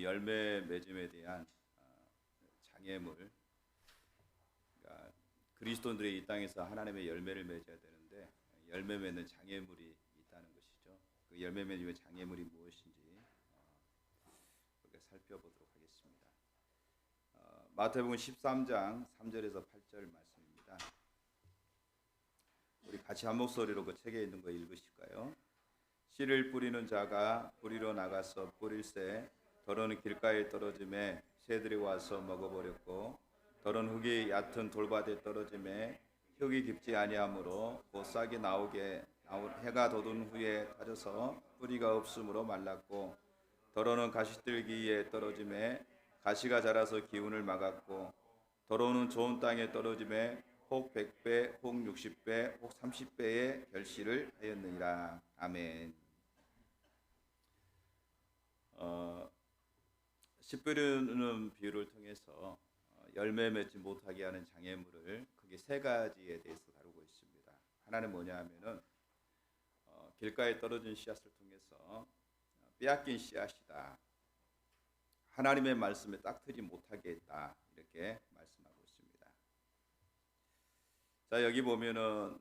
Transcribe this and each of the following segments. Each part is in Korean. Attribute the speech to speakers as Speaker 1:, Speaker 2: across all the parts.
Speaker 1: 열매 맺음에 대한 장애물, 그러니까 그리스도인들이 이 땅에서 하나님의 열매를 맺어야 되는데 열매 맺는 장애물이 있다는 것이죠. 그 열매 맺음의 장애물이 무엇인지 그렇게 살펴보도록 하겠습니다. 마태복음 13장 3절에서 8절 말씀입니다. 우리 같이 한 목소리로 그 책에 있는 거 읽으실까요? 씨를 뿌리는 자가 뿌리러 나가서 뿌릴새 더러는 길가에 떨어짐에 새들이 와서 먹어버렸고 더러는 흙이 얕은 돌밭에 떨어짐에 흙이 깊지 아니하므로 곧 싹이 해가 돋은 후에 타져서 뿌리가 없으므로 말랐고 더러는 가시들기에 떨어짐에 가시가 자라서 기운을 막았고 더러는 좋은 땅에 떨어짐에 혹 100배, 혹 60배, 혹 30배의 결실을 하였느니라. 아멘. 씨 뿌리는 비유를 통해서 열매 맺지 못하게 하는 장애물을 크게 세 가지에 대해서 다루고 있습니다. 하나는 뭐냐 하면은 길가에 떨어진 씨앗을 통해서 빼앗긴 씨앗이다. 하나님의 말씀에 딱트지 못하게 했다. 이렇게 말씀하고 있습니다. 자, 여기 보면은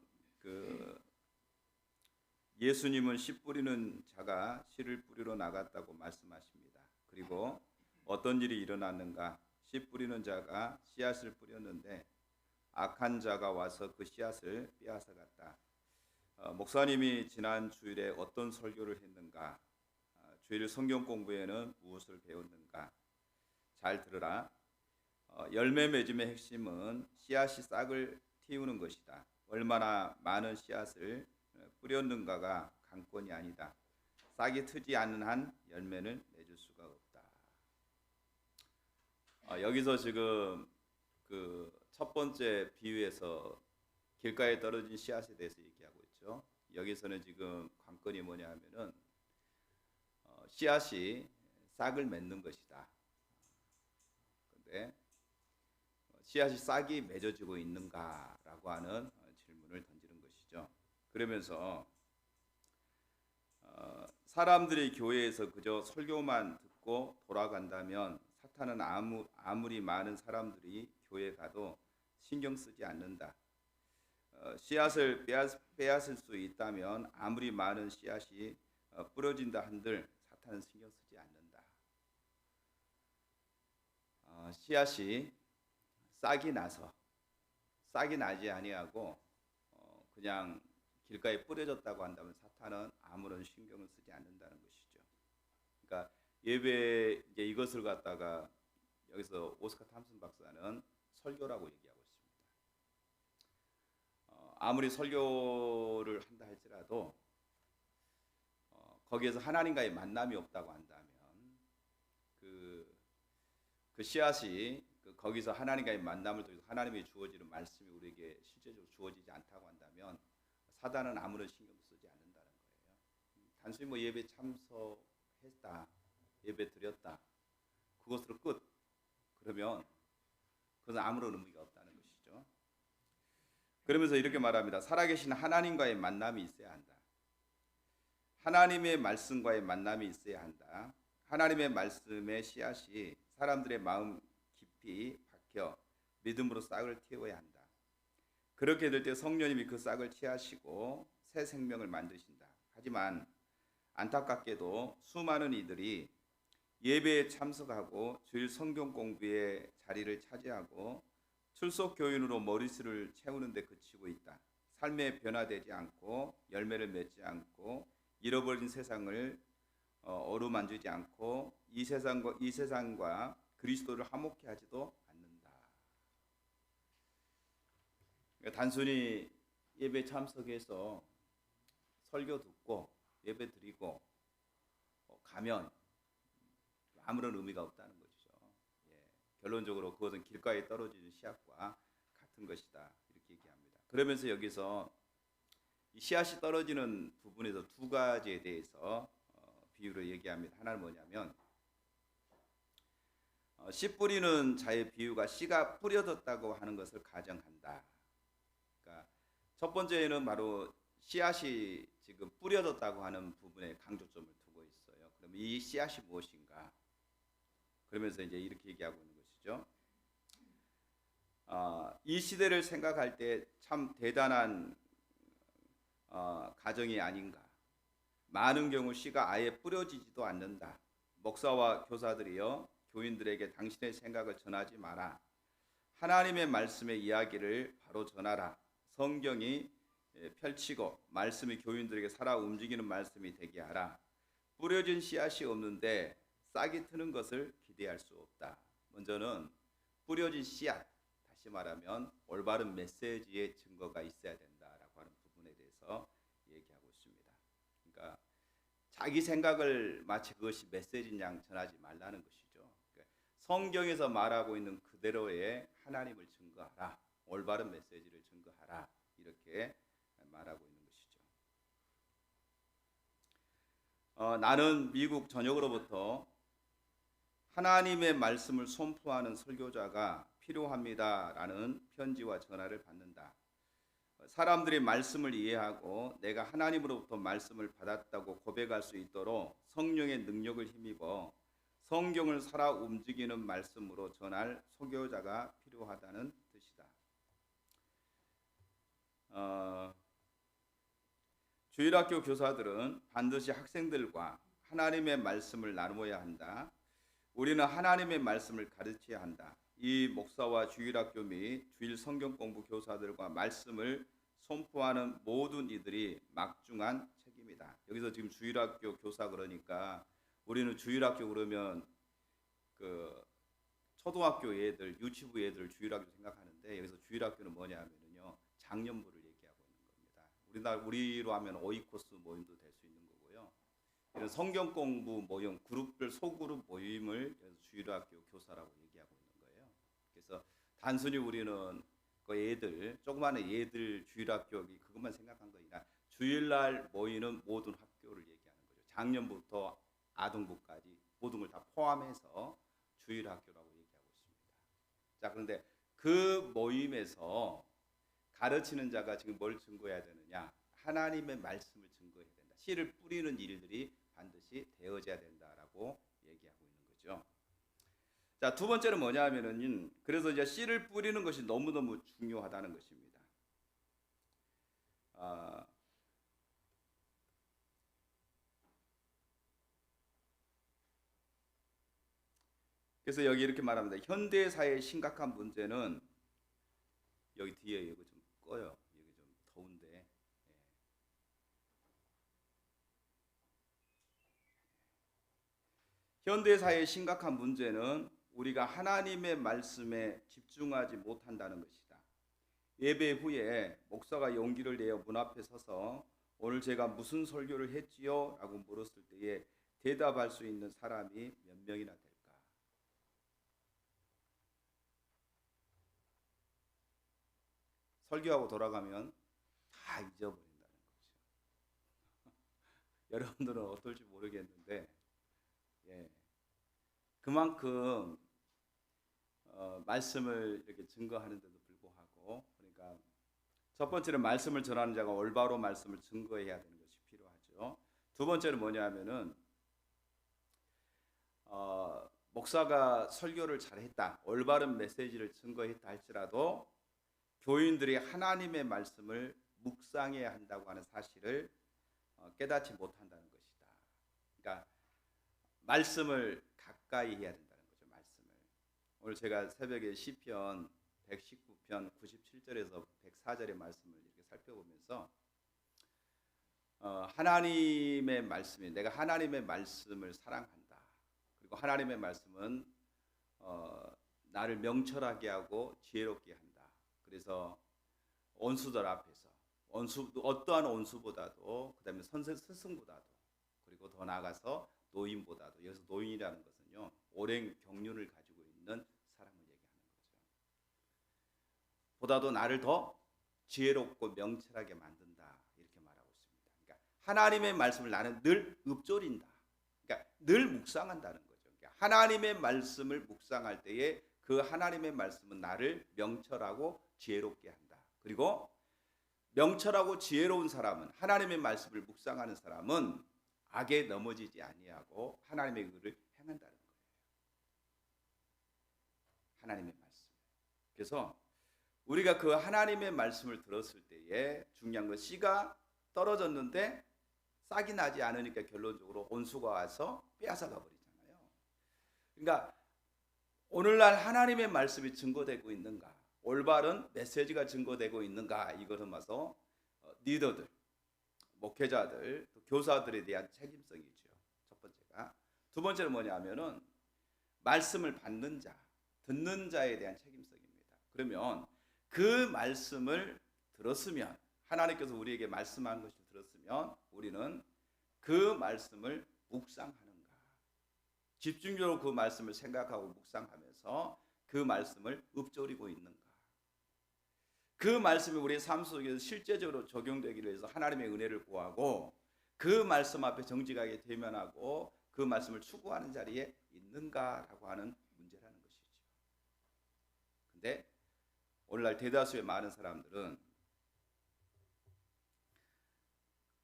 Speaker 1: 예수님은 씨 뿌리는 자가 씨를 뿌리러 나갔다고 말씀하십니다. 그리고 어떤 일이 일어났는가? 씨 뿌리는 자가 씨앗을 뿌렸는데 악한 자가 와서 그 씨앗을 빼앗아 갔다. 목사님이 지난 주일에 어떤 설교를 했는가? 주일 성경 공부에는 무엇을 배웠는가? 잘 들으라. 열매 맺음의 핵심은 씨앗이 싹을 틔우는 것이다. 얼마나 많은 씨앗을 뿌렸는가가 관건이 아니다. 싹이 트지 않는 한 열매는 맺을 수가 없다. 여기서 지금 그 첫 번째 비유에서 길가에 떨어진 씨앗에 대해서 얘기하고 있죠. 여기서는 지금 관건이 뭐냐 하면은 씨앗이 싹을 맺는 것이다. 그런데 씨앗이 싹이 맺어지고 있는가라고 하는 질문을 던지는 것이죠. 그러면서 사람들이 교회에서 그저 설교만 듣고 돌아간다면 사탄은 아무리 많은 사람들이 교회에 가도 신경 쓰지 않는다. 씨앗을 빼앗을 수 있다면 아무리 많은 씨앗이 뿌려진다 한들 사탄은 신경 쓰지 않는다. 씨앗이 싹이 나지 아니하고 그냥 길가에 뿌려졌다고 한다면 사탄은 아무런 신경을 쓰지 않는다는 것이죠. 그러니까 예배 이제 이것을 갖다가 여기서 오스카 탐슨 박사는 설교라고 얘기하고 있습니다. 아무리 설교를 한다 할지라도 거기에서 하나님과의 만남이 없다고 한다면 그 씨앗이 거기서 하나님과의 만남을 통해서 하나님이 주어지는 말씀이 우리에게 실제적으로 주어지지 않다고 한다면 사단은 아무런 신경 쓰지 않는다는 거예요. 단순히 뭐 예배 참석했다, 예배 드렸다, 그것으로 끝. 그러면 그것은 아무런 의미가 없다는 것이죠. 그러면서 이렇게 말합니다. 살아계신 하나님과의 만남이 있어야 한다. 하나님의 말씀과의 만남이 있어야 한다. 하나님의 말씀의 씨앗이 사람들의 마음 깊이 박혀 믿음으로 싹을 틔워야 한다. 그렇게 될 때 성령님이 그 싹을 취하시고 새 생명을 만드신다. 하지만 안타깝게도 수많은 이들이 예배에 참석하고 주일 성경 공부에 자리를 차지하고 출석 교인으로 머릿수를 채우는 데 그치고 있다. 삶에 변화되지 않고 열매를 맺지 않고 잃어버린 세상을 어루만지지 않고 이 세상과 그리스도를 화목케 하지도 않는다. 그러니까 단순히 예배 참석해서 설교 듣고 예배 드리고 가면 아무런 의미가 없다는 것이죠. 결론적으로 그것은 길가에 떨어지는 씨앗과 같은 것이다. 이렇게 얘기합니다. 그러면서 여기서 이 씨앗이 떨어지는 부분에서 두 가지에 대해서 비유를 얘기합니다. 하나는 뭐냐면 씨 뿌리는 자의 비유가 씨가 뿌려졌다고 하는 것을 가정한다. 그러니까 첫 번째는 바로 씨앗이 지금 뿌려졌다고 하는 부분에 강조점을 두고 있어요. 그럼 이 씨앗이 무엇인가? 그러면서 이제 이렇게 얘기하고 있는 것이죠. 이 시대를 생각할 때 참 대단한 가정이 아닌가. 많은 경우 씨가 아예 뿌려지지도 않는다. 목사와 교사들이여 교인들에게 당신의 생각을 전하지 마라. 하나님의 말씀의 이야기를 바로 전하라. 성경이 펼치고 말씀이 교인들에게 살아 움직이는 말씀이 되게 하라. 뿌려진 씨앗이 없는데 싹이 트는 것을 기대할 수 없다. 먼저는 뿌려진 씨앗, 다시 말하면 올바른 메시지의 증거가 있어야 된다라고 하는 부분에 대해서 얘기하고 있습니다. 그러니까 자기 생각을 마치 그것이 메시지인 양 전하지 말라는 것이죠. 그러니까 성경에서 말하고 있는 그대로의 하나님을 증거하라. 올바른 메시지를 증거하라. 이렇게 말하고 있는 것이죠. 나는 미국 전역으로부터 하나님의 말씀을 선포하는 설교자가 필요합니다라는 편지와 전화를 받는다. 사람들이 말씀을 이해하고 내가 하나님으로부터 말씀을 받았다고 고백할 수 있도록 성령의 능력을 힘입어 성경을 살아 움직이는 말씀으로 전할 설교자가 필요하다는 뜻이다. 주일학교 교사들은 반드시 학생들과 하나님의 말씀을 나누어야 한다. 우리는 하나님의 말씀을 가르쳐야 한다. 이 목사와 주일학교 및 주일 성경 공부 교사들과 말씀을 선포하는 모든 이들이 막중한 책임이다. 여기서 지금 주일학교 교사 그러니까 우리는 주일학교 그러면 그 초등학교 애들, 유치부 애들 주일학교 생각하는데 여기서 주일학교는 뭐냐면요 작년부를 얘기하고 있는 겁니다. 우리로 하면 오이코스 모임도 될 수 있는 거고요. 이런 성경 공부 모임, 그룹별 소그룹 모임을 주일학교 교사라고 얘기하고 있는 거예요. 그래서 단순히 우리는 그 애들, 조그마한 애들 주일학교 그것만 생각한 거 아니라 주일날 모이는 모든 학교를 얘기하는 거죠. 작년부터 아동부까지 모든 걸 다 포함해서 주일학교라고 얘기하고 있습니다. 자, 그런데 그 모임에서 가르치는 자가 지금 뭘 증거해야 되느냐? 하나님의 말씀을 증거해야 된다. 씨를 뿌리는 일들이 반드시 되어져야 된다라고 얘기하고 있는 거죠. 자, 두 번째는 뭐냐 하면은 그래서 이제 씨를 뿌리는 것이 너무너무 중요하다는 것입니다. 그래서 여기 이렇게 말합니다. 현대 사회의 심각한 문제는 여기 뒤에 이거 좀 꺼요. 여기 좀 더운데. 예. 현대 사회의 심각한 문제는 우리가 하나님의 말씀에 집중하지 못한다는 것이다. 예배 후에 목사가 용기를 내어 문 앞에 서서 오늘 제가 무슨 설교를 했지요? 라고 물었을 때에 대답할 수 있는 사람이 몇 명이나 될까? 설교하고 돌아가면 다 잊어버린다는 거죠. 여러분들은 어떨지 모르겠는데 예. 그만큼 말씀을 이렇게 증거하는데도 불구하고 그러니까 첫 번째는 말씀을 전하는 자가 올바로 말씀을 증거해야 되는 것이 필요하죠. 두 번째는 뭐냐면은 목사가 설교를 잘했다, 올바른 메시지를 증거했다 할지라도 교인들이 하나님의 말씀을 묵상해야 한다고 하는 사실을 깨닫지 못한다는 것이다. 그러니까 말씀을 가까이 해야 된다는 거죠. 말씀을. 오늘 제가 새벽에 시편 119편 97절에서 104절의 말씀을 이렇게 살펴보면서 하나님의 말씀이 내가 하나님의 말씀을 사랑한다. 그리고 하나님의 말씀은 나를 명철하게 하고 지혜롭게 한다. 그래서 원수들 앞에서 어떠한 원수보다도 그다음에 스승보다도 그리고 더 나아가서 노인보다도 여기서 노인이라는 것은요 오랜 경륜을 가지고 있는 사람을 얘기하는 거죠. 보다도 나를 더 지혜롭고 명철하게 만든다 이렇게 말하고 있습니다. 그러니까 하나님의 말씀을 나는 늘 읊조린다. 그러니까 늘 묵상한다는 거죠. 그러니까 하나님의 말씀을 묵상할 때에 그 하나님의 말씀은 나를 명철하고 지혜롭게 한다. 그리고 명철하고 지혜로운 사람은 하나님의 말씀을 묵상하는 사람은 악에 넘어지지 아니하고 하나님의 의를 행한다는 거예요. 하나님의 말씀. 그래서 우리가 그 하나님의 말씀을 들었을 때에 중요한 건 씨가 떨어졌는데 싹이 나지 않으니까 결론적으로 온수가 와서 빼앗아가 버리잖아요. 그러니까 오늘날 하나님의 말씀이 증거되고 있는가, 올바른 메시지가 증거되고 있는가, 이것은 와서 리더들, 목회자들, 또 교사들에 대한 책임성이죠. 첫 번째가. 두 번째는 뭐냐면은 말씀을 받는 자, 듣는 자에 대한 책임성입니다. 그러면 그 말씀을 들었으면, 하나님께서 우리에게 말씀하는 것을 들었으면 우리는 그 말씀을 묵상하는가, 집중적으로 그 말씀을 생각하고 묵상하면서 그 말씀을 읊조리고 있는가, 그 말씀이 우리의 삶 속에서 실제적으로 적용되기를 위해서 하나님의 은혜를 구하고 그 말씀 앞에 정직하게 대면하고 그 말씀을 추구하는 자리에 있는가라고 하는 문제라는 것이죠. 근데 오늘날 대다수의 많은 사람들은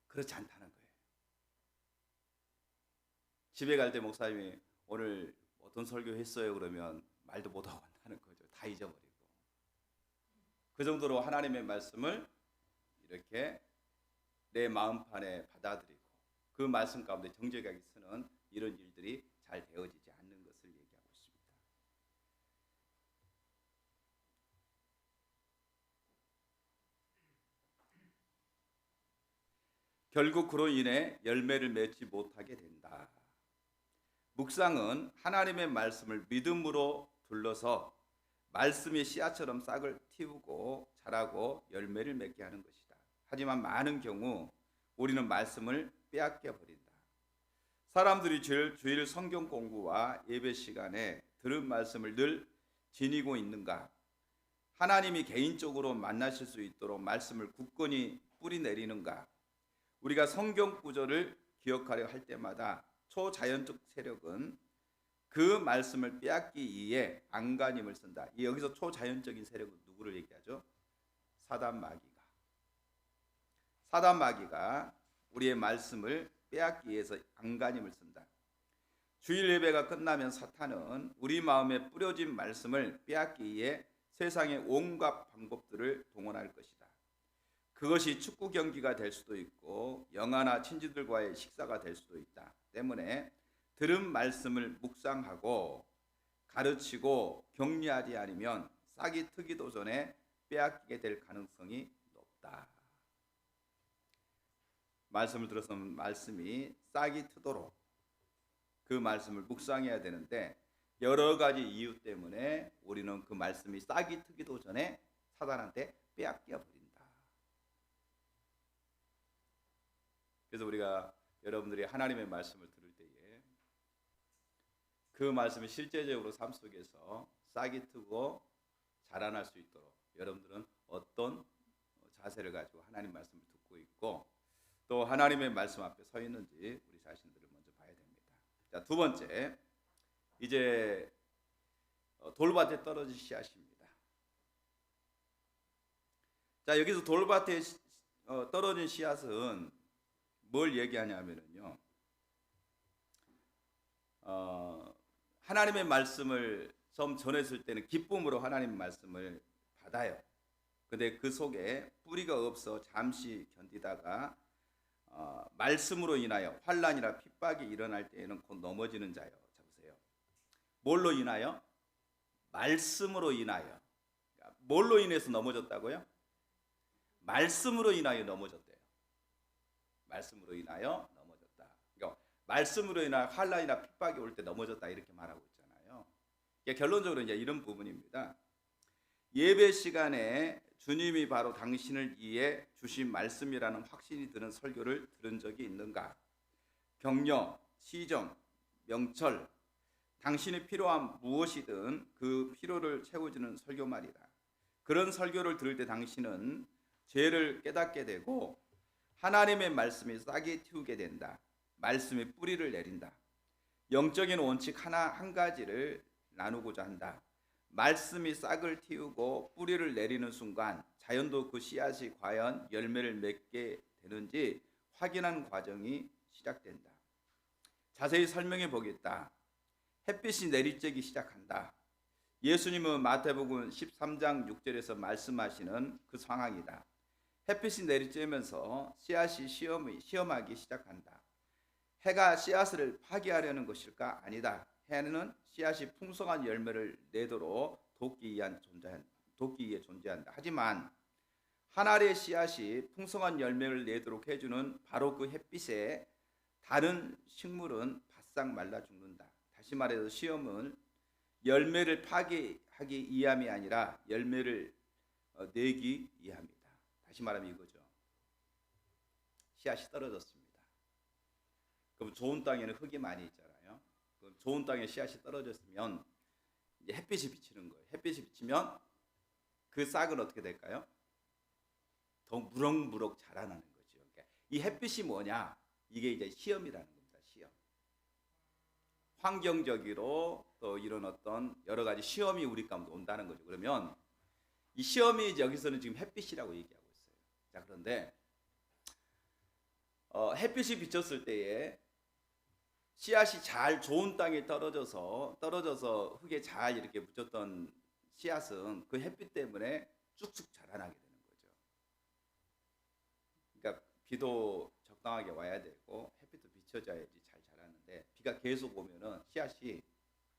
Speaker 1: 그렇지 않다는 거예요. 집에 갈 때 목사님이 오늘 어떤 설교 했어요 그러면 말도 못하고 한다는 거죠. 다 잊어버리고. 그 정도로 하나님의 말씀을 이렇게 내 마음판에 받아들이고 그 말씀 가운데 정직하게 쓰는 이런 일들이 잘 되어지지 않는 것을 얘기하고 있습니다. 결국 그로 인해 열매를 맺지 못하게 된다. 묵상은 하나님의 말씀을 믿음으로 둘러서 말씀의 씨앗처럼 싹을 틔우고 자라고 열매를 맺게 하는 것이다. 하지만 많은 경우 우리는 말씀을 빼앗겨 버린다. 사람들이 주일 성경 공부와 예배 시간에 들은 말씀을 늘 지니고 있는가? 하나님이 개인적으로 만나실 수 있도록 말씀을 굳건히 뿌리 내리는가? 우리가 성경 구절을 기억하려 할 때마다 초자연적 세력은 그 말씀을 빼앗기 위해 안간힘을 쓴다. 여기서 초자연적인 세력은 누구를 얘기하죠? 사단마귀가 우리의 말씀을 빼앗기 위해서 안간힘을 쓴다. 주일 예배가 끝나면 사탄은 우리 마음에 뿌려진 말씀을 빼앗기 위해 세상의 온갖 방법들을 동원할 것이다. 그것이 축구 경기가 될 수도 있고 영화나 친지들과의 식사가 될 수도 있다. 때문에 들은 말씀을 묵상하고 가르치고 격려하지 않으면 싹이 트기도 전에 빼앗기게 될 가능성이 높다. 말씀을 들어서 말씀이 싹이 트도록 그 말씀을 묵상해야 되는데 여러 가지 이유 때문에 우리는 그 말씀이 싹이 트기도 전에 사단한테 빼앗겨 버린다. 그래서 우리가 여러분들이 하나님의 말씀을 들을 때에 그 말씀이 실제적으로 삶 속에서 싹이 트고 자라날 수 있도록 여러분들은 어떤 자세를 가지고 하나님 말씀을 듣고 있고 또 하나님의 말씀 앞에 서 있는지 우리 자신들을 먼저 봐야 됩니다. 자, 두 번째, 이제 돌밭에 떨어진 씨앗입니다. 자, 여기서 돌밭에 떨어진 씨앗은 뭘 얘기하냐면요, 하나님의 말씀을 처음 전했을 때는 기쁨으로 하나님의 말씀을 받아요. 근데 그 속에 뿌리가 없어 잠시 견디다가 말씀으로 인하여 환난이나 핍박이 일어날 때에는 곧 넘어지는 자요. 보세요. 뭘로 인하여? 말씀으로 인하여. 그러니까 뭘로 인해서 넘어졌다고요? 말씀으로 인하여 넘어졌대요. 말씀으로 인하여 넘어졌다. 그러니까 말씀으로 인하여 환난이나 핍박이 올 때 넘어졌다 이렇게 말하고 있잖아요. 그러니까 결론적으로 이제 이런 부분입니다. 예배 시간에 주님이 바로 당신을 위해 주신 말씀이라는 확신이 드는 설교를 들은 적이 있는가? 격려, 시정, 명철, 당신이 필요한 무엇이든 그 필요를 채워주는 설교 말이다. 그런 설교를 들을 때 당신은 죄를 깨닫게 되고 하나님의 말씀이 싹이 틔우게 된다. 말씀이 뿌리를 내린다. 영적인 원칙 한 가지를 나누고자 한다. 말씀이 싹을 틔우고 뿌리를 내리는 순간 자연도 그 씨앗이 과연 열매를 맺게 되는지 확인하는 과정이 시작된다. 자세히 설명해 보겠다. 햇빛이 내리쬐기 시작한다. 예수님은 마태복음 13장 6절에서 말씀하시는 그 상황이다. 햇빛이 내리쬐면서 씨앗이 시험하기 시작한다. 해가 씨앗을 파괴하려는 것일까? 아니다. 해는 씨앗이 풍성한 열매를 내도록 돕기 위해 존재한다. 하지만 한 알의 씨앗이 풍성한 열매를 내도록 해주는 바로 그 햇빛에 다른 식물은 바싹 말라 죽는다. 다시 말해서 시험은 열매를 파괴하기 위함이 아니라 열매를 내기 위함이다. 다시 말하면 이거죠. 씨앗이 떨어졌습니다. 그럼 좋은 땅에는 흙이 많이 있잖아요. 그럼 좋은 땅에 씨앗이 떨어졌으면 이제 햇빛이 비치는 거예요. 햇빛이 비치면 그 싹은 어떻게 될까요? 더 무럭무럭 자라나는 거죠. 그러니까 이 햇빛이 뭐냐? 이게 이제 시험이라는 겁니다. 시험. 환경적으로 또 이런 어떤 여러 가지 시험이 우리 가운데 온다는 거죠. 그러면 이 시험이 여기서는 지금 햇빛이라고 얘기하고 있어요. 자, 그런데 햇빛이 비쳤을 때에 씨앗이 잘 좋은 땅에 떨어져서 흙에 잘 이렇게 묻혔던 씨앗은 그 햇빛 때문에 쭉쭉 자라나게 되는 거죠. 그러니까 비도 적당하게 와야 되고 햇빛도 비춰져야지 잘 자라는데 비가 계속 오면은 씨앗이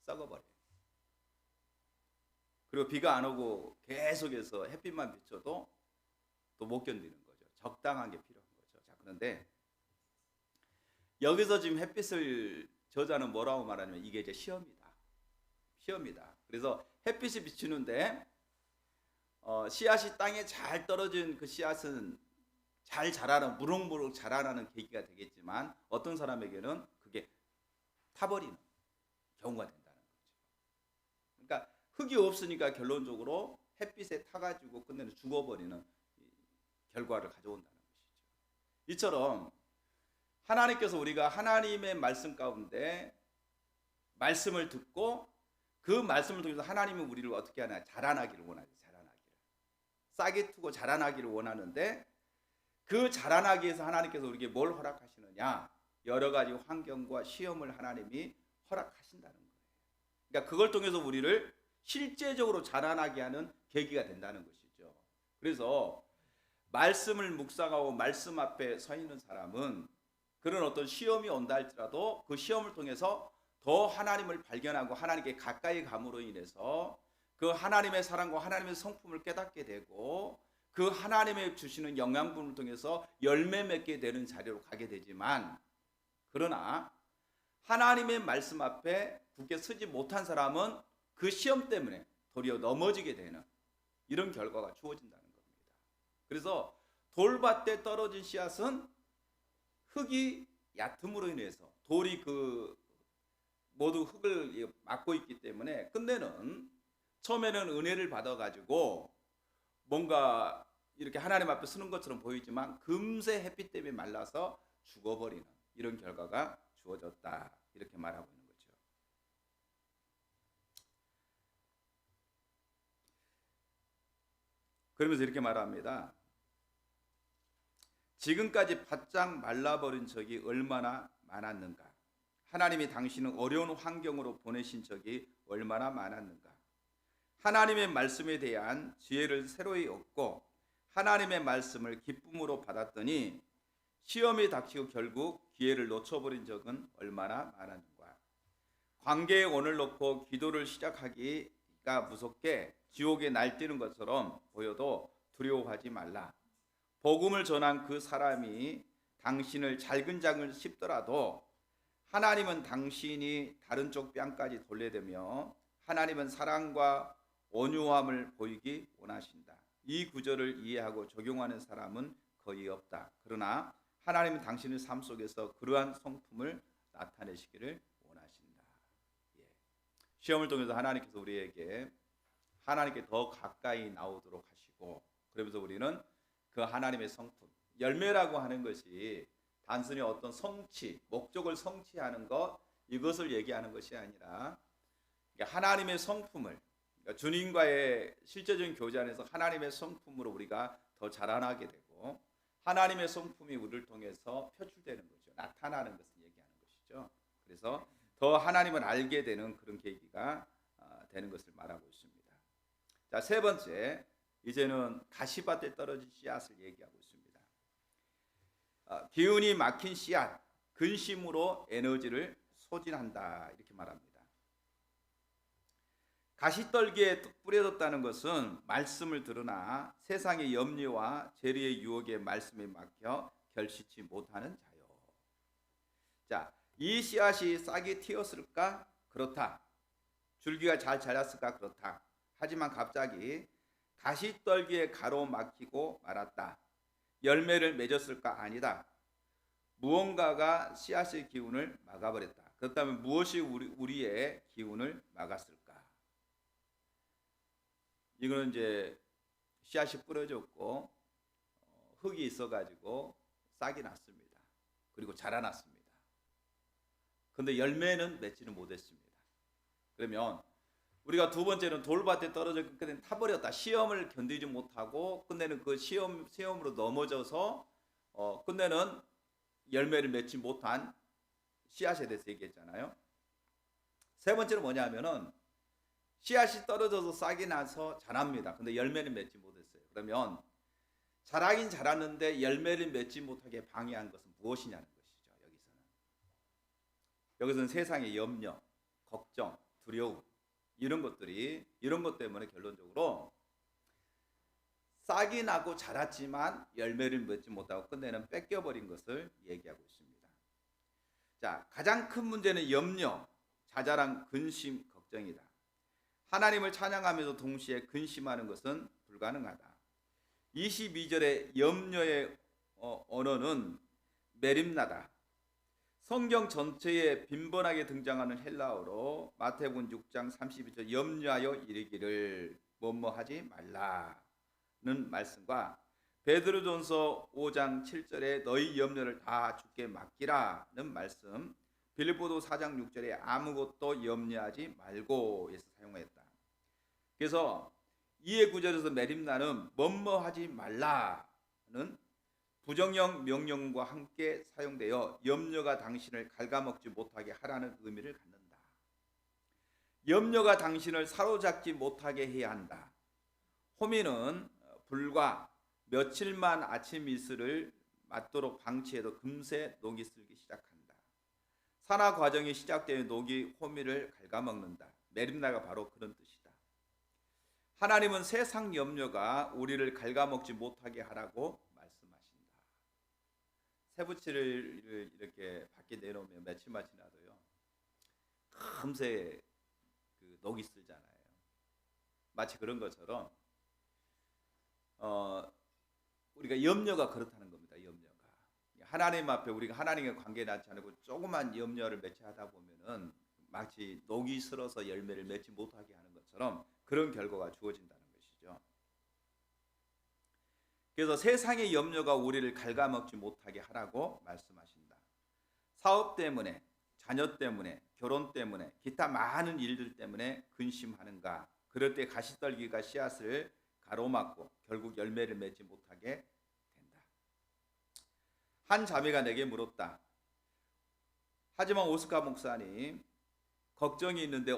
Speaker 1: 썩어버려요. 그리고 비가 안 오고 계속해서 햇빛만 비춰도 또 못 견디는 거죠. 적당하게 필요한 거죠. 자, 그런데 여기서 지금 햇빛을 저자는 뭐라고 말하냐면 이게 이제 시험이다. 시험이다. 그래서 햇빛이 비추는데 씨앗이 땅에 잘 떨어진 그 씨앗은 잘 자라는 무럭무럭 자라나는 계기가 되겠지만 어떤 사람에게는 그게 타버리는 경우가 된다는 거죠. 그러니까 흙이 없으니까 결론적으로 햇빛에 타가지고 끝내는 죽어버리는 결과를 가져온다는 것이죠. 이처럼 하나님께서 우리가 하나님의 말씀 가운데 말씀을 듣고 그 말씀을 통해서 하나님은 우리를 어떻게 하나 자라나기를 원하죠. 자라나기를 싹이 트고 자라나기를 원하는데 그 자라나기 위해서 하나님께서 우리에게 뭘 허락하시느냐? 여러 가지 환경과 시험을 하나님이 허락하신다는 거예요. 그러니까 그걸 통해서 우리를 실제적으로 자라나게 하는 계기가 된다는 것이죠. 그래서 말씀을 묵상하고 말씀 앞에 서 있는 사람은 그런 어떤 시험이 온다 할지라도 그 시험을 통해서 더 하나님을 발견하고 하나님께 가까이 감으로 인해서 그 하나님의 사랑과 하나님의 성품을 깨닫게 되고 그 하나님의 주시는 영양분을 통해서 열매 맺게 되는 자리로 가게 되지만 그러나 하나님의 말씀 앞에 굳게 서지 못한 사람은 그 시험 때문에 도리어 넘어지게 되는 이런 결과가 주어진다는 겁니다. 그래서 돌밭에 떨어진 씨앗은 흙이 얕음으로 인해서 돌이 그 모두 흙을 막고 있기 때문에 끝내는 처음에는 은혜를 받아가지고 뭔가 이렇게 하나님 앞에 서는 것처럼 보이지만 금세 햇빛 때문에 말라서 죽어버리는 이런 결과가 주어졌다 이렇게 말하고 있는 거죠. 그러면서 이렇게 말합니다. 지금까지 바짝 말라버린 적이 얼마나 많았는가? 하나님이 당신을 어려운 환경으로 보내신 적이 얼마나 많았는가? 하나님의 말씀에 대한 지혜를 새로이 얻고 하나님의 말씀을 기쁨으로 받았더니 시험이 닥치고 결국 기회를 놓쳐버린 적은 얼마나 많았는가? 관계의 원을 놓고 기도를 시작하기가 무섭게 지옥에 날뛰는 것처럼 보여도 두려워하지 말라. 복음을 전한 그 사람이 당신을 잘근장을 씹더라도 하나님은 당신이 다른 쪽 뺨까지 돌려대며 하나님은 사랑과 온유함을 보이기 원하신다. 이 구절을 이해하고 적용하는 사람은 거의 없다. 그러나 하나님은 당신의 삶 속에서 그러한 성품을 나타내시기를 원하신다. 시험을 통해서 하나님께서 우리에게 하나님께 더 가까이 나오도록 하시고 그러면서 우리는 그 하나님의 성품, 열매라고 하는 것이 단순히 어떤 성취, 목적을 성취하는 것 이것을 얘기하는 것이 아니라 하나님의 성품을 주님과의 실제적인 교제 안에서 하나님의 성품으로 우리가 더 자라나게 되고 하나님의 성품이 우리를 통해서 표출되는 거죠. 나타나는 것을 얘기하는 것이죠. 그래서 더 하나님을 알게 되는 그런 계기가 되는 것을 말하고 있습니다. 자, 세 번째, 이제는 가시밭에 떨어진 씨앗을 얘기하고 있습니다. 기운이 막힌 씨앗, 근심으로 에너지를 소진한다 이렇게 말합니다. 가시떨기에 뿌려졌다는 것은 말씀을 들으나 세상의 염려와 재리의 유혹에 말씀에 막혀 결실치 못하는 자요. 자, 이 씨앗이 싹이 튀었을까? 그렇다. 줄기가 잘 자랐을까? 그렇다. 하지만 갑자기 가시떨기에 가로막히고 말았다. 열매를 맺었을까? 아니다. 무언가가 씨앗의 기운을 막아버렸다. 그렇다면 무엇이 우리의 기운을 막았을까? 이거는 이제 씨앗이 뿌려졌고 흙이 있어가지고 싹이 났습니다. 그리고 자라났습니다. 그런데 열매는 맺지는 못했습니다. 그러면 우리가 두 번째는 돌밭에 떨어져 끝내는 타버렸다. 시험을 견디지 못하고 끝내는 그 시험으로 넘어져서 끝내는 열매를 맺지 못한 씨앗에 대해서 얘기했잖아요. 세 번째는 뭐냐면은 씨앗이 떨어져서 싹이 나서 자랍니다. 근데 열매는 맺지 못했어요. 그러면 자라긴 자랐는데 열매를 맺지 못하게 방해한 것은 무엇이냐는 것이죠. 여기서는 세상의 염려, 걱정, 두려움 이런 것 때문에 결론적으로 싹이 나고 자랐지만 열매를 맺지 못하고 끝내는 뺏겨버린 것을 얘기하고 있습니다. 자, 가장 큰 문제는 염려, 자잘한 근심, 걱정이다. 하나님을 찬양하면서 동시에 근심하는 것은 불가능하다. 22절의 염려의 언어는 메림나다. 성경 전체에 빈번하게 등장하는 헬라어로 마태복음 6장 32절 염려하여 이르기를 뭐뭐하지 말라는 말씀과 베드로전서 5장 7절에 너희 염려를 다 주께 맡기라는 말씀, 빌립보도 4장 6절에 아무것도 염려하지 말고에서 사용했다. 그래서 이해 구절에서 메림나는 뭐뭐하지 말라는 부정형 명령과 함께 사용되어 염려가 당신을 갉아먹지 못하게 하라는 의미를 갖는다. 염려가 당신을 사로잡지 못하게 해야 한다. 호미는 불과 며칠만 아침 이슬을 맞도록 방치해도 금세 녹이 슬기 시작한다. 산화 과정이 시작되어 녹이 호미를 갉아먹는다. 메림나가 바로 그런 뜻이다. 하나님은 세상 염려가 우리를 갉아먹지 못하게 하라고 말씀하신다. 새부치를 이렇게 밖에 내놓으면 며칠만 지나도요 금세 그 녹이 슬잖아요. 마치 그런 것처럼 우리가 염려가 그렇다는 겁니다. 염려가 하나님 앞에 우리가 하나님과 관계 낳지 않고 조그만 염려를 매체하다 보면은 마치 녹이 슬어서 열매를 맺지 못하게 하는 것처럼 그런 결과가 주어진다는 것이죠. 그래서 세상의 염려가 우리를 갉아먹지 못하게 하라고 말씀하신다. 사업 때문에, 자녀 때문에, 결혼 때문에, 기타 많은 일들 때문에 근심하는가? 그럴 때 가시떨기가 씨앗을 가로막고 결국 열매를 맺지 못하게 된다. 한 자매가 내게 물었다. 하지만 오스카 목사님, 걱정이 있는데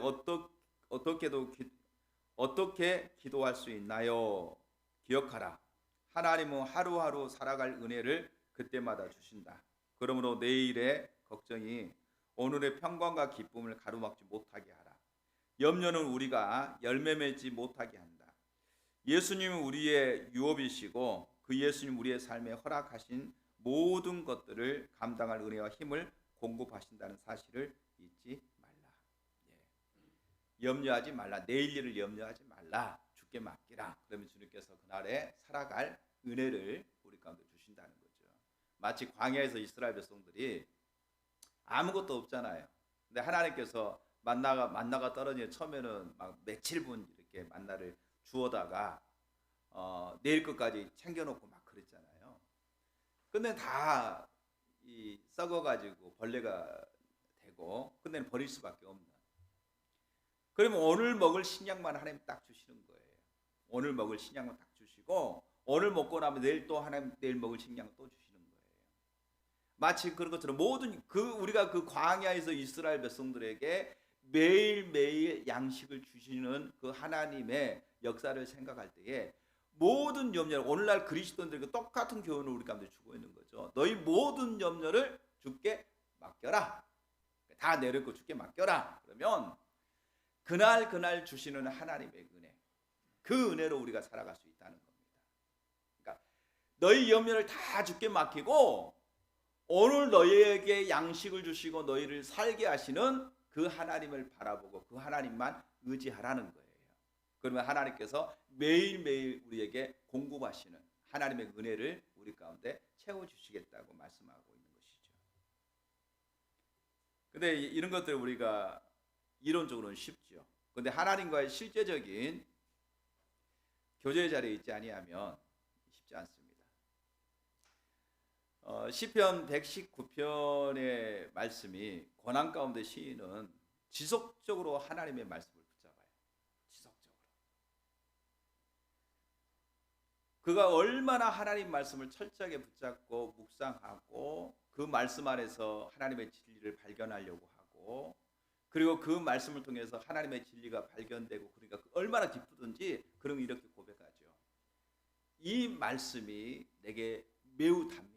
Speaker 1: 어떻게 기도할 수 있나요? 기억하라. 하나님은 하루하루 살아갈 은혜를 그때마다 주신다. 그러므로 내일의 걱정이 오늘의 평강과 기쁨을 가로막지 못하게 하라. 염려는 우리가 열매 맺지 못하게 한다. 예수님은 우리의 유업이시고 그 예수님 우리의 삶에 허락하신 모든 것들을 감당할 은혜와 힘을 공급하신다는 사실을 잊지 말라. 염려하지 말라. 내일 일을 염려하지 말라. 주께 맡기라. 그러면 주님께서 그날에 살아갈 은혜를 우리 가운데 주신다는 거죠. 마치 광야에서 이스라엘 백성들이 아무것도 없잖아요. 근데 하나님께서 만나가 떨어지는 처음에는 막 며칠분 이렇게 만나를 주어다가 내일 것까지 챙겨놓고 막 그랬잖아요. 근데 다 썩어가지고 벌레가 되고 끝내는 버릴 수밖에 없는. 그러면 오늘 먹을 식량만 하나님 딱 주시는 거예요. 오늘 먹을 식량만 딱 주시고 오늘 먹고 나면 내일 또 하나님 내일 먹을 식량을 또 주시는 거예요. 마치 그런 것처럼 모든 우리가 그 광야에서 이스라엘 백성들에게 매일매일 양식을 주시는 그 하나님의 역사를 생각할 때에 모든 염려를, 오늘날 그리스도인들에게 똑같은 교훈을 우리 가운데 주고 있는 거죠. 너희 모든 염려를 주께 맡겨라. 다 내려놓고 주께 맡겨라. 그러면 그날 주시는 하나님의 은혜, 그 은혜로 우리가 살아갈 수 있다는 겁니다. 그러니까 너희 염려를 다 주께 맡기고 오늘 너희에게 양식을 주시고 너희를 살게 하시는 그 하나님을 바라보고 그 하나님만 의지하라는 거예요. 그러면 하나님께서 매일매일 우리에게 공급하시는 하나님의 은혜를 우리 가운데 채워주시겠다고 말씀하고 있는 것이죠. 근데 이런 것들을 우리가 이론적으로는 쉽죠. 근데 하나님과의 실제적인 교제의 자리에 있지 아니하면 쉽지 않습니다. 시편 119편의 말씀이 고난 가운데 시인은 지속적으로 하나님의 말씀을 붙잡아요. 지속적으로. 그가 얼마나 하나님 말씀을 철저하게 붙잡고 묵상하고 그 말씀 안에서 하나님의 진리를 발견하려고 하고, 그리고 그 말씀을 통해서 하나님의 진리가 발견되고, 그러니까 얼마나 기쁘든지 그러면 이렇게 고백하죠. 이 말씀이 내게 매우 답니다.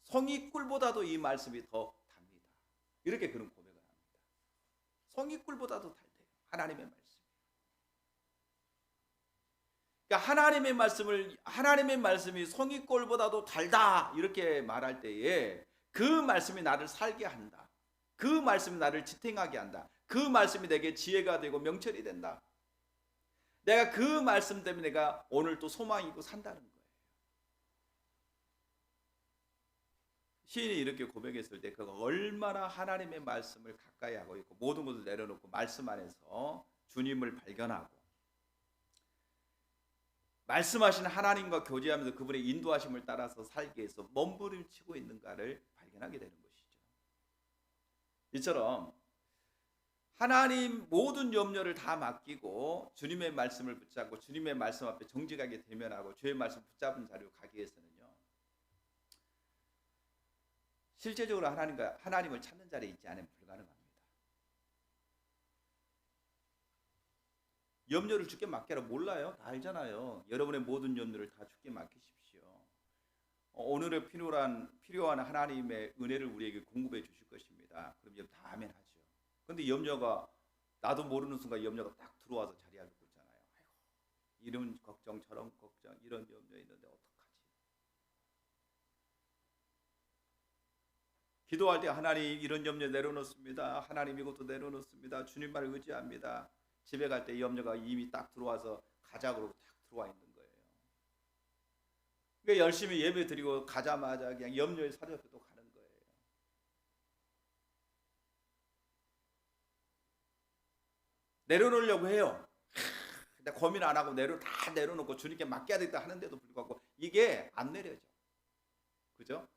Speaker 1: 성이꿀보다도 이 말씀이 더 답니다. 이렇게 그런 고백을 합니다. 성이꿀보다도 달대요. 하나님의 말씀. 그러니까 하나님의 말씀이 성이꿀보다도 달다 이렇게 말할 때에 그 말씀이 나를 살게 한다. 그 말씀이 나를 지탱하게 한다. 그 말씀이 내게 지혜가 되고 명철이 된다. 내가 그 말씀 때문에 내가 오늘 또 소망이 있고 산다는 거예요. 시인이 이렇게 고백했을 때 그가 얼마나 하나님의 말씀을 가까이 하고 있고 모든 것을 내려놓고 말씀 안에서 주님을 발견하고 말씀하신 하나님과 교제하면서 그분의 인도하심을 따라서 살기 위해서 몸부림치고 있는가를 발견하게 되는 것이죠. 이처럼 하나님 모든 염려를 다 맡기고 주님의 말씀을 붙잡고 주님의 말씀 앞에 정직하게 대면하고 주의 말씀 붙잡은 자리로 가기 위해서는요, 실제적으로 하나님을 찾는 자리에 있지 않으면 불가능합니다. 염려를 주께 맡겨라 몰라요? 다 알잖아요. 여러분의 모든 염려를 다 주께 맡기십시오. 오늘의 필요한 하나님의 은혜를 우리에게 공급해 주실 것입니다. 그럼 여러분 다 아멘 하죠. 근데 염려가 나도 모르는 순간 염려가 딱 들어와서 자리에 앉고 있잖아요. 아이고, 이런 걱정 저런 걱정 이런 염려 있는데 어떡하지? 기도할 때 하나님 이런 염려 내려놓습니다. 하나님 이것도 내려놓습니다. 주님만 의지합니다. 집에 갈 때 염려가 이미 딱 들어와서 가작으로 딱 들어와 있는 거예요. 그러니까 열심히 예배 드리고 가자마자 그냥 염려에 사로잡혀 또 가는 거예요. 내려놓으려고 해요. 근데 고민 안 하고 다 내려놓고 주님께 맡겨야 되겠다 하는데도 불구하고 이게 안 내려져. 그죠?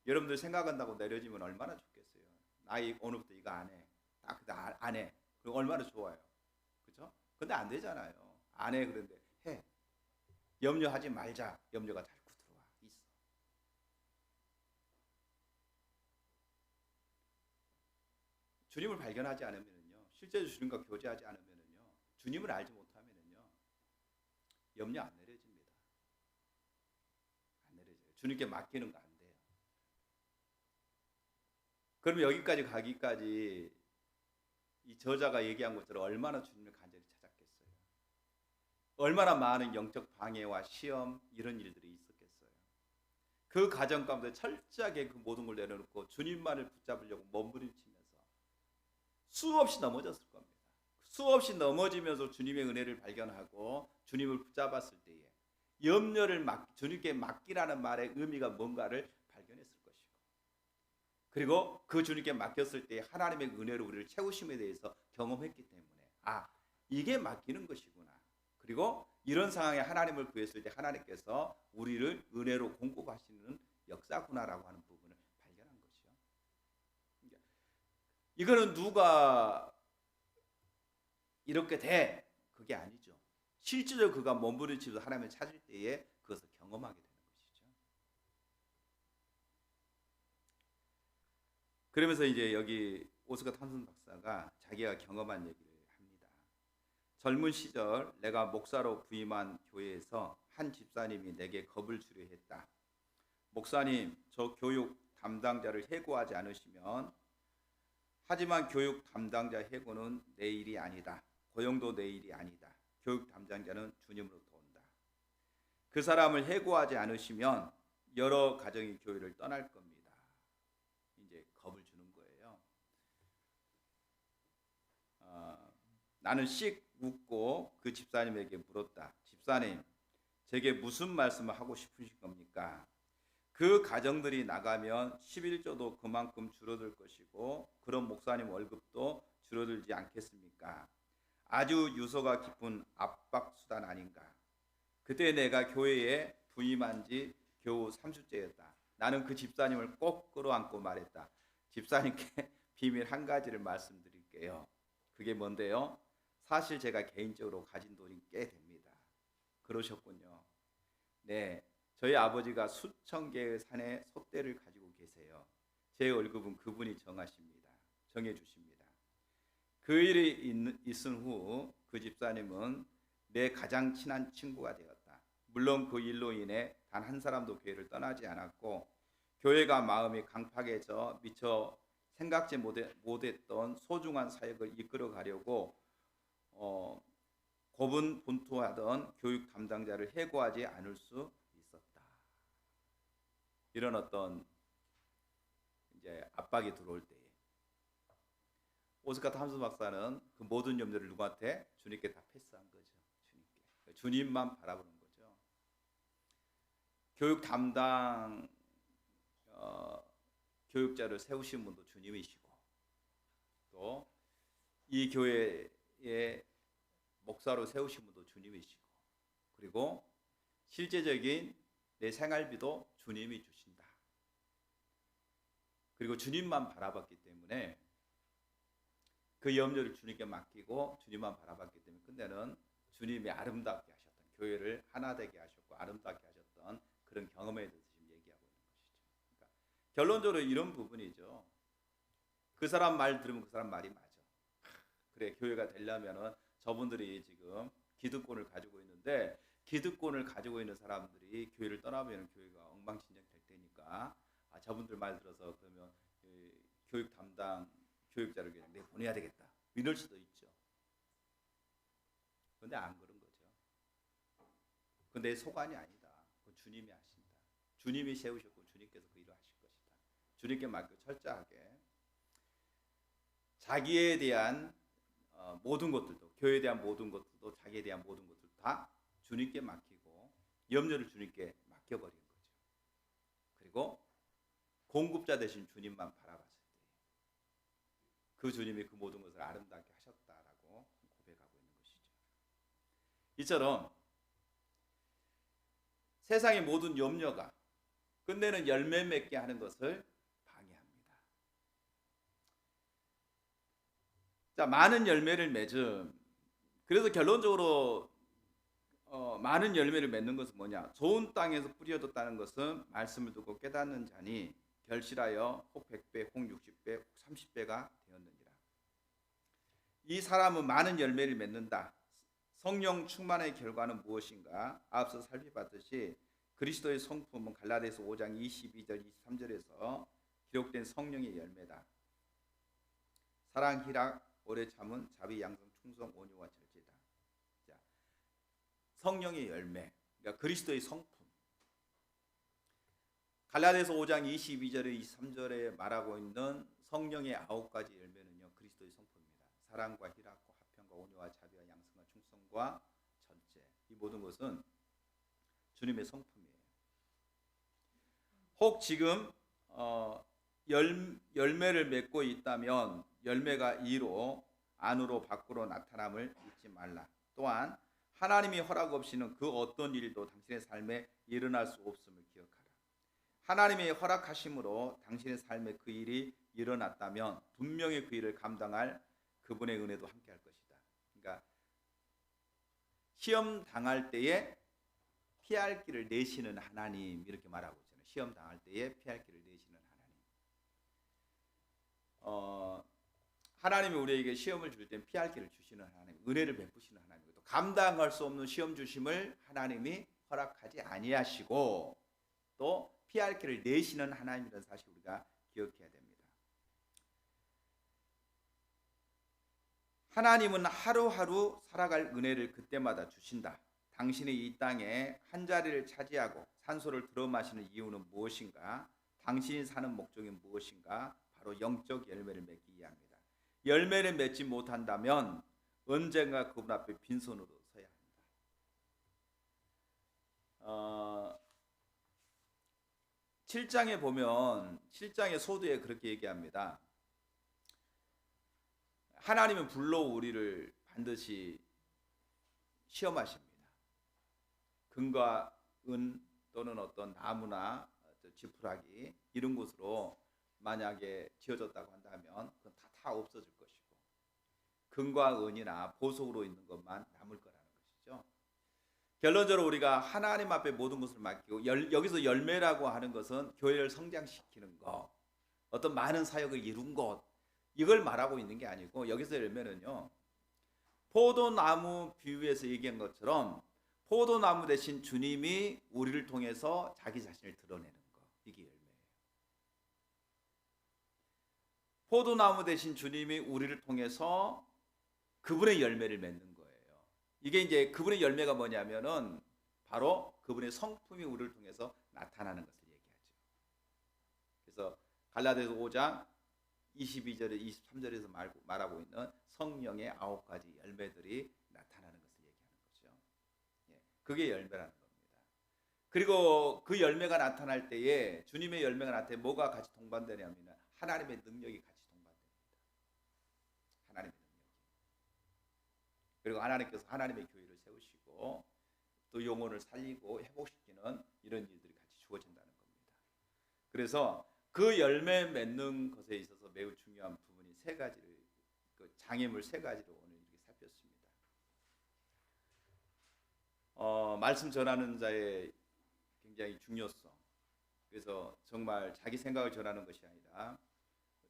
Speaker 1: 여러분들 생각한다고 내려지면 얼마나 좋겠어요. 나 오늘부터 이거 안 해. 딱 안 해. 그럼 얼마나 좋아요. 그죠? 근데 안 되잖아요. 안 해. 그런데 해. 염려하지 말자. 염려가 자꾸 들어와 있어. 주님을 발견하지 않으면요, 실제로 주님과 교제하지 않으면요, 주님을 알지 못하면요, 염려 안 내려집니다. 안 내려져요. 주님께 맡기는 거 안 돼요. 그럼 여기까지 가기까지 이 저자가 얘기한 것처럼 얼마나 주님을 간절히 찾았겠어요. 얼마나 많은 영적 방해와 시험 이런 일들이 있었겠어요. 그 과정 가운데 철저하게 그 모든 걸 내려놓고 주님만을 붙잡으려고 몸부림치면서 수없이 넘어졌을 겁니다. 수없이 넘어지면서 주님의 은혜를 발견하고 주님을 붙잡았을 때에 염려를 주님께 맡기라는 말의 의미가 뭔가를 발견했을 것이고, 그리고 그 주님께 맡겼을 때 하나님의 은혜로 우리를 채우심에 대해서 경험했기 때문에 이게 맡기는 것이구나. 그리고 이런 상황에 하나님을 구했을 때 하나님께서 우리를 은혜로 공급하시는 역사구나라고 하는 부분을 발견한 것이요. 이거는 누가 이렇게 돼? 그게 아니죠. 실제로 그가 몸부림치면서 하나님을 찾을 때에 그것을 경험하게 됩니다. 그러면서 이제 여기 오스카 탐슨 박사가 자기가 경험한 얘기를 합니다. 젊은 시절 내가 목사로 부임한 교회에서 한 집사님이 내게 겁을 주려 했다. 목사님, 저 교육 담당자를 해고하지 않으시면, 하지만 교육 담당자 해고는 내 일이 아니다. 고용도 내 일이 아니다. 교육 담당자는 주님으로부터 온다. 그 사람을 해고하지 않으시면 여러 가정이 교회를 떠날 겁니다. 이제 겁을 주는 거예요. 나는 씩 웃고 그 집사님에게 물었다. 집사님, 제게 무슨 말씀을 하고 싶으신 겁니까? 그 가정들이 나가면 11조도 그만큼 줄어들 것이고 그런 목사님 월급도 줄어들지 않겠습니까? 아주 유서가 깊은 압박 수단 아닌가? 그때 내가 교회에 부임한 지 겨우 3주째였다. 나는 그 집사님을 꼭 끌어안고 말했다. 집사님께 비밀 한 가지를 말씀드릴게요. 그게 뭔데요? 사실 제가 개인적으로 가진 돈이 꽤 됩니다. 그러셨군요. 네, 저희 아버지가 수천 개의 산에 솥대를 가지고 계세요. 제 월급은 그분이 정해주십니다. 그 일이 있은 후 그 집사님은 내 가장 친한 친구가 되었다. 물론 그 일로 인해 단 한 사람도 교회를 떠나지 않았고 교회가 마음이 강팍해져 미처 생각지 못했던 소중한 사역을 이끌어 가려고 고분분투하던 교육 담당자를 해고하지 않을 수 있었다. 이런 어떤 이제 압박이 들어올 때에 오스카 탐슨 박사는 그 모든 염려를 누구한테? 주님께 다 패스한 거죠. 주님만 바라보는 거죠. 교육 담당 교육자를 세우신 분도 주님이시고 또 이 교회의 목사로 세우신 분도 주님이시고 그리고 실제적인 내 생활비도 주님이 주신다. 그리고 주님만 바라봤기 때문에 그 염려를 주님께 맡기고 주님만 바라봤기 때문에 끝내는 주님이 아름답게 하셨던 교회를 하나 되게 하셨고 아름답게 하셨던 그런 경험에 대해서 지금 얘기하고 있는 것이죠. 그러니까 결론적으로 이런 부분이죠. 그 사람 말 들으면 그 사람 말이 맞아. 그래, 교회가 되려면은 저분들이 지금 기득권을 가지고 있는데 기득권을 가지고 있는 사람들이 교회를 떠나면 교회가 엉망진창 될 테니까 저분들 말 들어서 그러면 교육 담당 교육자를 그냥 내보내야 되겠다. 이럴 수도 있죠. 그런데 안 그런 거죠. 그건 내 소관이 아니다. 그건 주님이 하신다. 주님이 세우셨고 주님께서 그 일을 하실 것이다. 주님께 맡겨 철저하게 자기에 대한 모든 것들도 교회에 대한 모든 것들도 자기에 대한 모든 것들도 다 주님께 맡기고 염려를 주님께 맡겨버린 거죠. 그리고 공급자 대신 주님만 바라봤을 때 그 주님이 그 모든 것을 아름답게 하셨다라고 고백하고 있는 것이죠. 이처럼 세상의 모든 염려가 끝내는 열매 맺게 하는 것을 방해합니다. 자, 많은 열매를 맺음. 그래서 결론적으로 많은 열매를 맺는 것은 뭐냐? 좋은 땅에서 뿌려졌다는 것은 말씀을 듣고 깨닫는 자니 결실하여 혹 100배, 혹 60배, 혹 30배가 되었느니라. 이 사람은 많은 열매를 맺는다. 성령 충만의 결과는 무엇인가? 앞서 살펴봤듯이 그리스도의 성품은 갈라디아서 5장 22절 23절에서 기록된 성령의 열매다. 사랑, 희락, 오래 참은, 자비, 양성, 충성, 온유와 절제다. 자, 성령의 열매, 그러니까 그리스도의 성품. 갈라디아서 5장 22절에 23절에 말하고 있는 성령의 9가지 열매는요, 그리스도의 성품입니다. 사랑과 희락과 화평과 온유와 자비와 양성과 충성과 절제. 이 모든 것은 주님의 성품이에요. 혹 지금 열매를 맺고 있다면 열매가 이로 안으로 밖으로 나타남을 잊지 말라. 또한 하나님이 허락 없이는 그 어떤 일도 당신의 삶에 일어날 수 없음을 기억하라. 하나님의 허락하심으로 당신의 삶에 그 일이 일어났다면 분명히 그 일을 감당할 그분의 은혜도 함께 할 것이다. 그러니까 시험 당할 때에 피할 길을 내시는 하나님, 이렇게 말하고 있잖아요. 시험 당할 때에 피할 길을 내시는 하나님. 하나님이 우리에게 시험을 줄 땐 피할 길을 주시는 하나님, 은혜를 베푸시는 하나님이고 또 감당할 수 없는 시험 주심을 하나님이 허락하지 아니하시고 또 피할 길을 내시는 하나님이라는 사실 우리가 기억해야 됩니다. 하나님은 하루하루 살아갈 은혜를 그때마다 주신다. 당신이 이 땅에 한 자리를 차지하고 산소를 들어 마시는 이유는 무엇인가? 당신이 사는 목적이 무엇인가? 바로 영적 열매를 맺기 위함이다. 열매를 맺지 못한다면 언젠가 그분 앞에 빈손으로 서야 합니다. 7장에 보면 7장의 소두에 그렇게 얘기합니다. 하나님은 불로 우리를 반드시 시험하십니다. 금과 은 또는 어떤 나무나 지푸라기 이런 곳으로 만약에 지어졌다고 한다면 그건 다 없어질 것이고 금과 은이나 보석으로 있는 것만 남을 거라는 것이죠. 결론적으로 우리가 하나님 앞에 모든 것을 맡기고 여기서 열매라고 하는 것은 교회를 성장시키는 것, 어떤 많은 사역을 이룬 것 이걸 말하고 있는 게 아니고 여기서 열매는요 포도나무 비유에서 얘기한 것처럼 포도나무 대신 주님이 우리를 통해서 자기 자신을 드러내는 것 이게 열매예요. 포도나무 대신 주님이 우리를 통해서 그분의 열매를 맺는 거예요. 이게 이제 그분의 열매가 뭐냐면은 바로 그분의 성품이 우리를 통해서 나타나는 것을 얘기하죠. 그래서 갈라디아서 5장 22절에 23절에서 말하고 있는 성령의 9가지 열매들이 나타나는 것을 얘기하는 거죠. 그게 열매라는 겁니다. 그리고 그 열매가 나타날 때에 주님의 열매가 나타날 때 뭐가 같이 동반되냐면 하나님의 능력이 같이 동반됩니다. 하나님의 능력이. 그리고 하나님께서 하나님의 교회를 세우시고 또 영혼을 살리고 회복시키는 이런 일들이 같이 주어진다는 겁니다. 그래서 그 열매 맺는 것에 있어서 매우 중요한 부분이 세 가지를 그 장애물 세 가지로 오늘 이렇게 살폈습니다. 말씀 전하는 자의 굉장히 중요성. 그래서 정말 자기 생각을 전하는 것이 아니라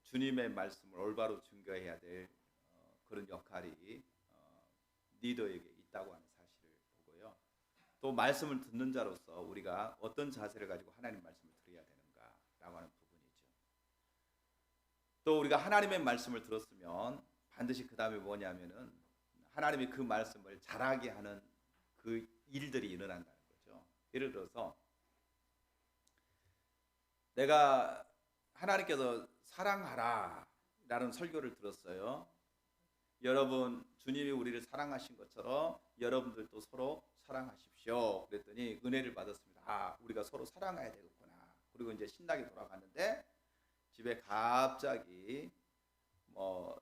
Speaker 1: 주님의 말씀을 올바로 증거해야 될 그런 역할이 리더에게 있다고 하는 사실을 보고요. 또 말씀을 듣는 자로서 우리가 어떤 자세를 가지고 하나님 말씀을 들어야 되는가라고 하는 부분이죠. 또 우리가 하나님의 말씀을 들었으면 반드시 그 다음에 뭐냐면은 하나님이 그 말씀을 잘하게 하는 그 일들이 일어난다는 거죠. 예를 들어서 내가 하나님께서 사랑하라 라는 설교를 들었어요. 여러분 주님이 우리를 사랑하신 것처럼 여러분들도 서로 사랑하십시오. 그랬더니 은혜를 받았습니다. 아, 우리가 서로 사랑해야 되겠구나. 그리고 이제 신나게 돌아갔는데 집에 갑자기 뭐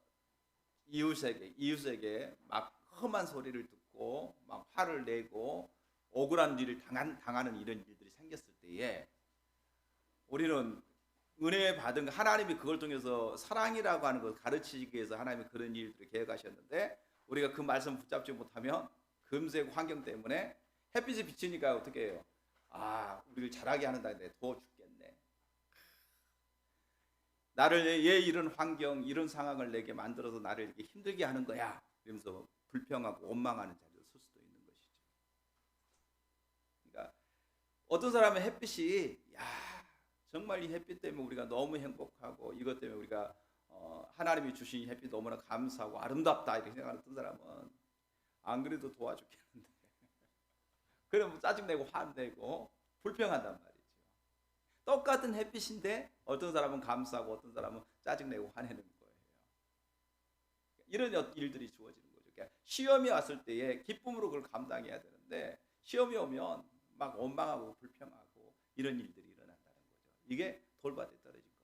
Speaker 1: 이웃에게 막 험한 소리를 듣고 막 화를 내고 억울한 일을 당하는 이런 일들이 생겼을 때에 우리는 은혜 받은 하나님이 그걸 통해서 사랑이라고 하는 것을 가르치기 위해서 하나님이 그런 일들을 계획하셨는데 우리가 그 말씀 붙잡지 못하면 금세 환경 때문에 햇빛이 비치니까 어떻게 해요? 아, 우리를 잘하게 하는데 더워 죽겠네. 나를 얘 이런 환경, 이런 상황을 내게 만들어서 나를 이렇게 힘들게 하는 거야. 이러면서 불평하고 원망하는 자리로 설 수도 있는 것이죠. 그러니까 어떤 사람은 햇빛이 정말 이 햇빛 때문에 우리가 너무 행복하고 이것 때문에 우리가 하나님이 주신 햇빛 너무나 감사하고 아름답다 이렇게 생각하는 어떤 사람은 안 그래도 도와주겠는데 그러면 짜증내고 화내고 불평한단 말이죠. 똑같은 햇빛인데 어떤 사람은 감사하고 어떤 사람은 짜증내고 화내는 거예요. 이런 일들이 주어지는 거죠. 그러니까 시험이 왔을 때에 기쁨으로 그걸 감당해야 되는데 시험이 오면 막 원망하고 불평하고 이런 일들이 일어난다는 거죠. 이게 돌밭에 떨어진 겁니다.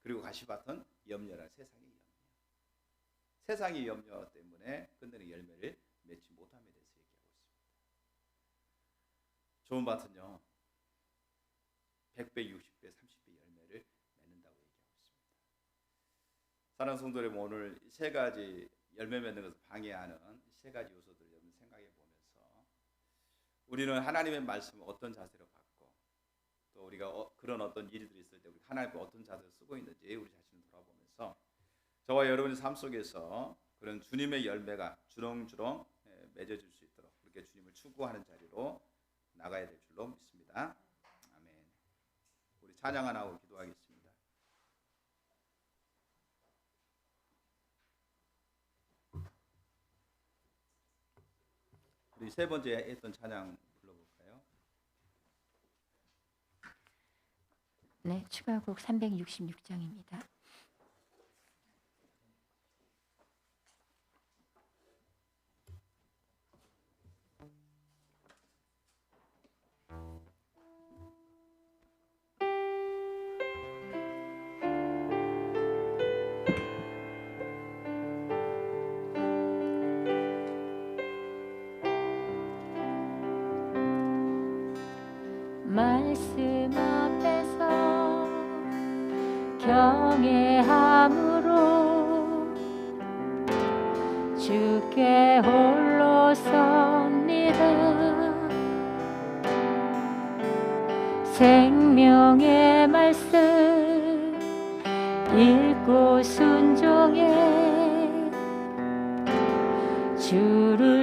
Speaker 1: 그리고 가시밭은 염려라 세상의 염려. 세상의 염려 때문에 끝내는 열매를 맺지 못함에 대해서 얘기하고 있습니다. 좋은 밭은요 100배, 60배, 30배 열매를 맺는다고 얘기하고 있습니다. 사랑하는 성도 여러분, 오늘 세 가지 열매 맺는 것을 방해하는 세 가지 요소들을 여러분 생각해 보면서 우리는 하나님의 말씀을 어떤 자세로 받고 또 우리가 그런 어떤 일들이 있을 때 우리 하나님 어떤 자세를 쓰고 있는지 우리 자신을 돌아보면서 저와 여러분의 삶 속에서 그런 주님의 열매가 주렁주렁 맺어질 수 있도록 그렇게 주님을 추구하는 자리로 나가야 될 줄로 믿습니다. 아멘. 우리 찬양 하나 하고 기도하겠습니다. 우리 세 번째 했던 찬양 불러볼까요?
Speaker 2: 네, 추가곡 366장입니다. 말씀 앞에서 경외함으로 주께 홀로 섭니다. 생명의 말씀 읽고 순종해 주를